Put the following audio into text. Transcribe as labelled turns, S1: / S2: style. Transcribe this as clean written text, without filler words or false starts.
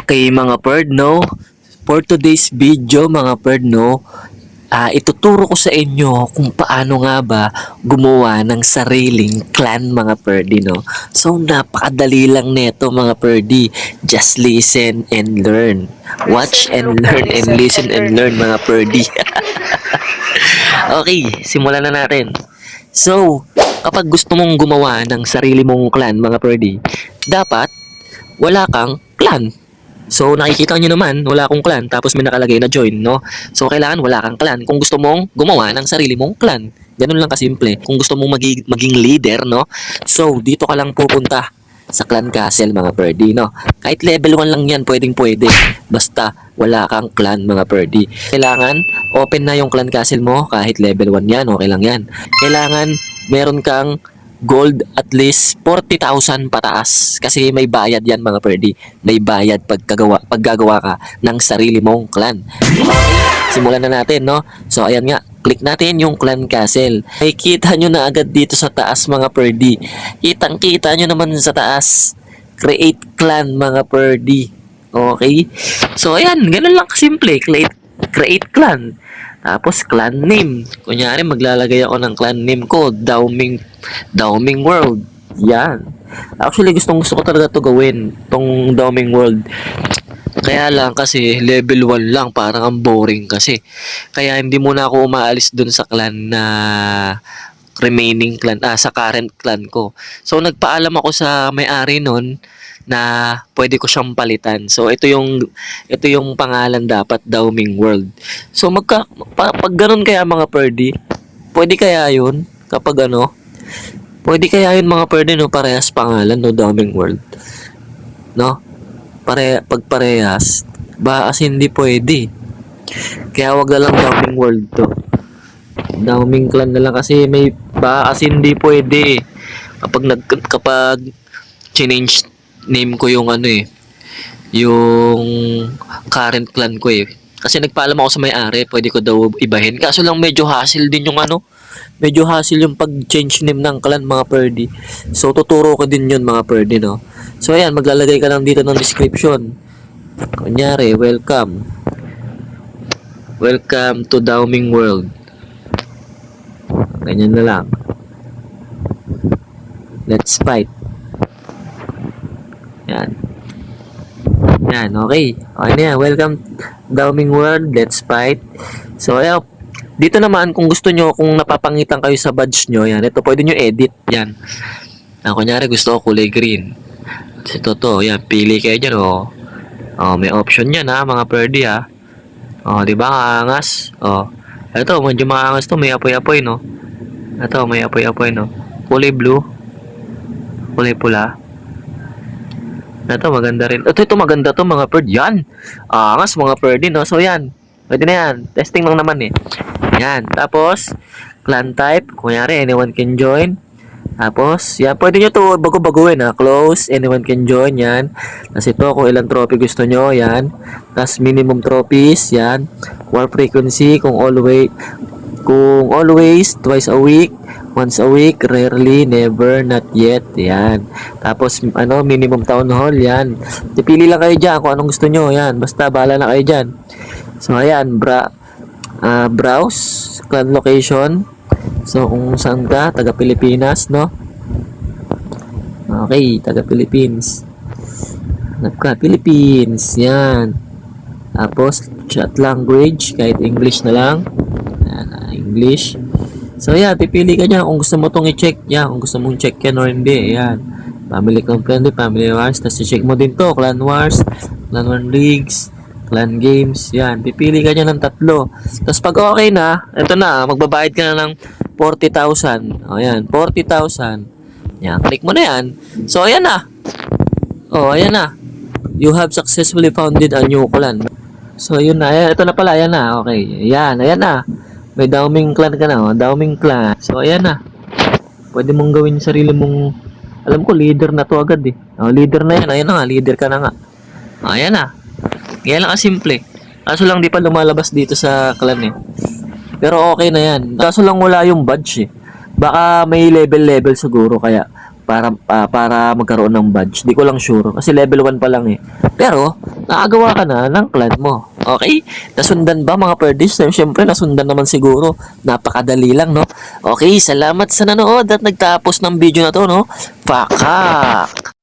S1: Okay mga bird, no? For today's video mga bird, no? Ituturo ko sa inyo kung paano nga ba gumawa ng sariling clan mga birdie, no? So, napakadali lang neto mga birdie. Just listen and learn. Watch and learn and listen and learn mga birdie. Okay, simulan na natin. So, kapag gusto mong gumawa ng sarili mong clan mga birdie, dapat wala kang clan. So, nakikita nyo naman, wala akong clan, tapos may nakalagay na join, no? So, kailangan wala kang clan kung gusto mong gumawa ng sarili mong clan. Ganun lang kasimple. Kung gusto mong maging leader, no? So, dito ka lang pupunta sa clan castle, mga birdie, no? Kahit level 1 lang yan, pwedeng-pwede. Basta, wala kang clan, mga birdie. Kailangan, open na yung clan castle mo, kahit level 1 yan, okay lang yan. Kailangan, meron kang gold at least 40,000 pataas kasi may bayad yan mga birdie. May bayad paggagawa ka ng sarili mong clan. Simulan na natin, no? So ayan nga, click natin yung clan castle. Ay kita nyo na agad dito sa taas mga birdie. Kitang kita nyo naman sa taas. Create clan mga birdie. Okay? So ayan, ganun lang kasimple. Create clan. Tapos clan name. Kunyari maglalagay ako ng clan name ko, Dowming World. Yan. Actually gusto ko talaga to gawin, tong Dowming World. Kaya lang kasi level 1 lang, parang ang boring kasi. Kaya hindi muna ako umaalis dun sa clan na remaining clan, sa current clan ko. So nagpaalam ako sa may-ari nun na pwede ko siyang palitan. So ito yung pangalan dapat, Dowming World. So pag ganun kaya mga birdie, pwede kaya yun kapag ano? Pwede kaya yun mga birdie, no, parehas pangalan, no, Dowming World. No? Pag parehas, ba as hindi pwede. Kaya wag na lang Dowming World to. Dowming clan na lang kasi may ba as hindi pwede. Kapag change name ko yung ano yung current clan ko Kasi nagpaalam ako sa may-ari, pwede ko daw ibahin. Kaso lang medyo hassle din yung medyo hassle yung pag-change name ng clan mga birdie. So tuturo ko din yun mga birdie, no. So ayan, maglalagay ka lang dito ng description. Kunyari, welcome to Dowming World. Ganyan na lang. Let's fight. Yan. Yan, okay. Okay na yan. Welcome, Dowming World. Let's fight. So, ayan. Dito naman, kung gusto nyo, kung napapangitan kayo sa badge nyo, yan. Ito, pwede nyo edit. Yan. Kunyari, gusto ko kulay green. Ito to. Yan, pili kayo dyan, oh. Oh, may option yan, ha, mga birdie, ha. Oh, di ba, angas? Oh. Ito, medyo maangas to. May apoy-apoy, no. Ito, may apoy-apoy, no. Kulay blue. Kulay pula. Ito, maganda rin. Ito maganda to mga bird. Yan. Angas mga birdie, no? So, yan. Pwede na yan. Testing lang naman, Yan. Tapos, clan type. Kunyari, anyone can join. Tapos, yan. Pwede nyo to bago-baguhin, ha? Close. Anyone can join. Yan. Tapos ito, kung ilang trophy gusto nyo. Yan. Tapos, minimum trophies. Yan. War frequency. Kung always, twice a week. Once a week, rarely, never, not yet. Yan. Tapos, minimum town hall. Yan. Pipili lang kayo dyan kung anong gusto nyo. Yan. Basta, bahala na kayo dyan. So, ayan. Browse. Clan location. So, kung saan ka, taga Pilipinas, no? Okay, taga Philippines. Hanap ka, Philippines. Yan. Tapos, chat language. Kahit English na lang. Yan, English. So, yan, pipili ka dyan kung gusto mo itong i-check. Yan, kung gusto mong check yan or hindi. Yan. Family friendly, family wars. Tapos, i-check mo din to. Clan wars, clan war leagues, clan games. Yan, pipili ka dyan ng 3. Tapos, pag okay na, ito na, magbabayad ka na ng 40,000. O, yan, 40,000. Yan, click mo na yan. So, ayan na. O, ayan na. You have successfully founded a new clan. So, yun na. Ayan, ito na pala. Ayan na. Okay. Ayan, ayan na. May Dowming clan ka na, Dowming clan. So, ayan na. Pwede mong gawin yung sarili mong, alam ko, leader na to agad leader na yan. Ayan na nga, leader ka na nga. Ayan na. Kaya lang simple. Kaso lang di pa lumalabas dito sa clan Pero okay na yan. Kaso lang wala yung badge Baka may level siguro, kaya para magkaroon ng badge. Di ko lang sure. Kasi level 1 pa lang Pero, nakagawa ka na ng clan mo. Okay? Nasundan ba mga perdies? Siyempre, nasundan naman siguro. Napakadali lang, no? Okay, salamat sa nanood at nagtapos ng video na to, no? Pakak!